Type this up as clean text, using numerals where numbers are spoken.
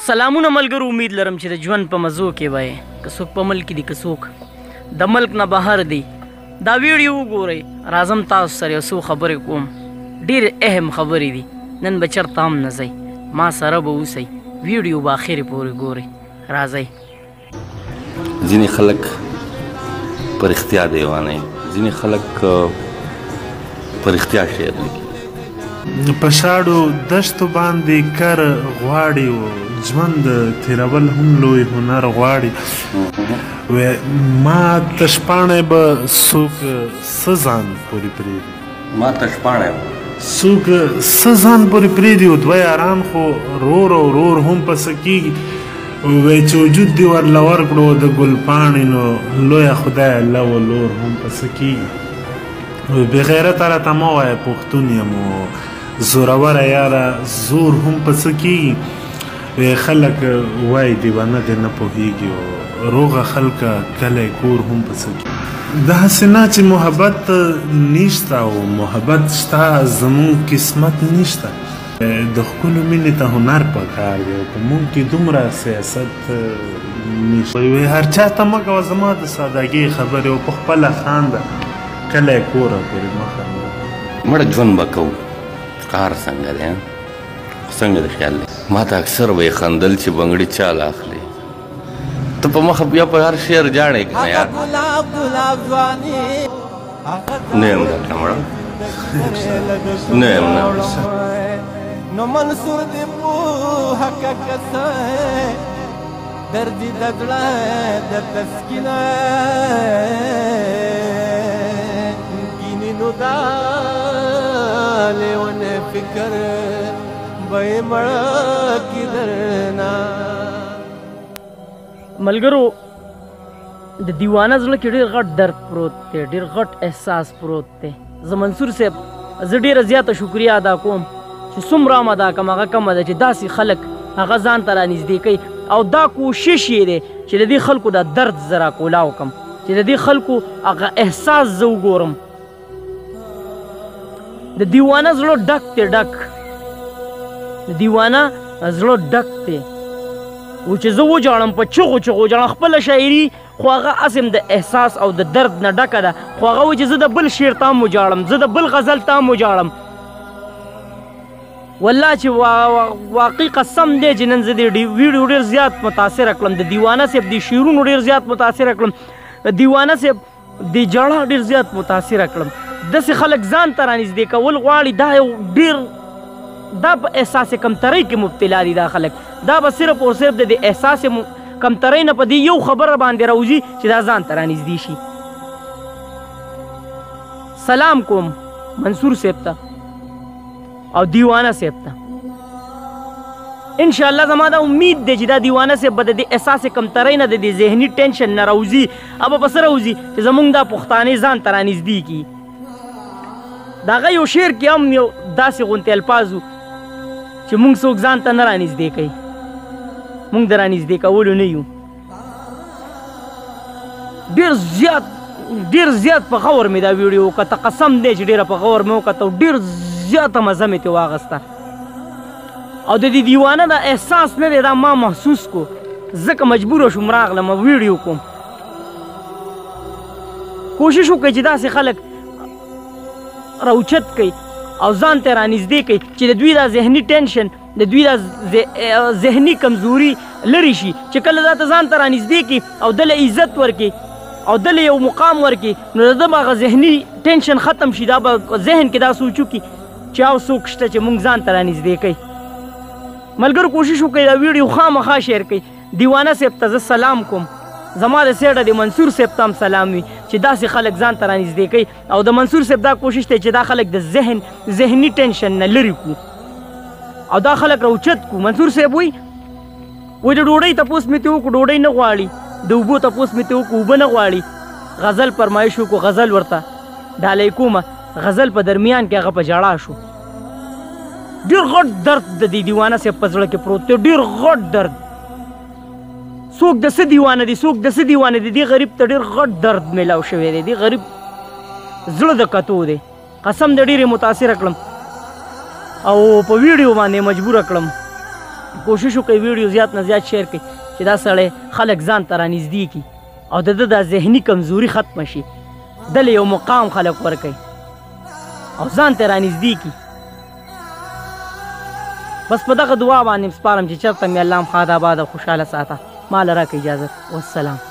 سلامونه ملګرو، امید لرم چې د ژوند په مزو کې وای که څوک په ملک دي که څوک د ملک نه بهر دی. دا ویډیو وګورئ، راځم تاسو سره یو څو خبرې کوم. ډېر اهم خبرې دي، نن به چېرته هم نه ځئ، ما سره به اوسئ. ویډیو به اخرې پورې ګورئ. راځئ. ځینې خلک په رښتیا دیوانه وي، ځینې خلک په رښتیا شعر لیکي. په شاړو دښتو باندې کر غواړي و ژوند تېرول هم لوی هنر غواړي. ما تشپاڼی به څوک څه ځان پورې پرېږدي، ما تشپاڼی به څوک څه ځان پورې پرېږدي و دوه یاران خو رور او رور هم پسه کېږي. وی چې وجود دې ورله ورکړو د ګل پاڼې نو لویه خدایه لو لور هم پسه کېږي. بې غیرته راته مه وایه پښتون یم و زوروره یاره زور هم پسه کېږي. خلک وایي دیوانه دې نه پوهېږي و روغه خلکه کلی کور هم پسه کېږي. داسې نه چې محبت نشته او محبت شته، زمونږ قسمت نشته. د ښکلو مینې ته هنر پکار دی او په موږ کې دومره سیاست نشته. هر چا ته مه کوه زما د سادګۍ خبرې او په خپله خانده کلی کوره پورې مه خانده. مړه ژوند به کوو، کار څنګه دی څنګه د خیال دی. ما ته اکثر به یې خندل چې بنګړي چال اخلي، ته په مخه بیا په هر شعر جاړې که نه یار. نه یم ډاکټر مړه، نه یم نه. نو منصور دې پوهه که کسه درد د زړه د تسکینه ګینې نو دا لیونه فکر به یې مړه کي درنه. ملګرو، د دیوانه زړه کې ډېر غټ درد پروت دی، ډېر غټ احساس پروت دی. زه منصور صاحب زه ډېره زیاته شکریه ادا کوم چې څومره هم ادا کړم هغه کمه ده چې داسې خلک هغه ځان ته رانږدې کوي. او دا کوشش یې دی چې د دې خلکو دا درد زه راکولاو کړم، چې د دې خلکو هغه احساس زه وګورم. د دیوانه زړه ډک دی، ډک د دیوانه زړه ډک دی. و چې زه وجاړم په چغو چغو وجاړم خپله شاعري، خو هغه اصم د احساس او د درد نه ډکه ده. خو هغه وایي چې زه د بل شعر ته هم وجاړم، زه د بل غزل ته هم وجاړم. والله چې واقعي قسم دی چې نن زه د ویډیو ډېر زیات متاثره کړم، د دیوانه صاحب د شعرونو ډېر زیات متاثره کړم، د دیوانه صاحب د جړه ډېر زیات متاثره کړم. داسې خلک ځان ته رانږدې کول غواړي، دا یو ډېر دا په احساس کمترۍ کې مبتلا دي. دا خلک دا به صرف او صرف د احساس کمترۍ نه په دې یو خبره باندې راوځي چې دا ځان ته رانږدې شي. سلام کوم منصور صاحب ته او دیوانه صاحب ته. انشاءالله زما دا امید دی چې دا دیوانه صاحب به د دې احساس کمترۍ نه د دې ذهني ټینشن نه راوځي، او به څه راوځي چې زمونږ دا پښتانې ځان ته رانږدې کړي. د هغه یو شعر کې هم یو داسې غوندې الفاظ و چې مونږ څوک ځان ته نه رانږدې کوي، مونږ د رانږدې کولو نه یو. ډېر زیات په غور مې دا ویډیو وکته، قسم دی چې ډېره په غور مې وکته، ډېر زیاته مزه مې ترې واخیسته. او د دې دیوانه دا احساس نه دی، دا ما محسوس کو، ځکه مجبوره شوم راغلم ویډیو کوم. کوشش وکړئ چې داسې خلک راوچت کوي او ځان ته رانږدې کوي چې د دوی دا ذهني ټینشن، د دوی دا ذهني کمزوري لرې شي. چې کله دا ته ځان ته رانږدې کړي او دله عزت ورکړي او دله یو مقام ورکړي، نو د ده به هغه ذهني ټینشن ختم شي. دا به ذهن کې دا سوچ وکړي چې او څوک شته چې مونږ ځان ته رانږدې کوي. ملګرو کوشش وکړئ دا ویډیو خامخا شیر کړئ. دیوانه صاحب ته زه سلام کوم، زما د سیډه د منصور صاحب ته هم سلام وي چې داسې خلک ځان ته رانږدې کوي. او د منصور صاحب دا کوشش دی چې دا خلک د ذهني ټینشن نه لرې کړو او دا خلک راوچت کړو. منصور صاحب وایي د ډوډۍ تپوس مې ترې وکړو، ډوډۍ نه غواړي. د اوبو تپوس مې ترې وکړو، اوبه نه غواړي. غزل فرمایش وکړو، غزل ورته ډالۍ کومه. غزل په درمیان کې هغه په ژړا شو. ډېر غټ درد د دې دیوانه صاحب په زړه کې پروت دی، ډېر غټ درد. څوک د څه دیوانه دي، څوک د څه دیوانه دي. دې غریب ته ډېر غټ درد میلاو شوی دی، دې غریب زړه د کتو دی. قسم د ډېرې متاثره کړم او په ویډیو باندې مجبوره کړم کوشش وکړئ ویډیو زیات نه زیات شیر کړئ چې دا سړی خلک ځان ته رانږدې کړي او د ده دا ذهني کمزوري ختمه شي دله یو مقام خلک ورکوي او ځان ته رانږدې کړي بس په دغه دعا باندې سپارم چې چېرته مې الله هم ښاد آباد او خوشحاله ساته ما له راکړه اجازت والسلام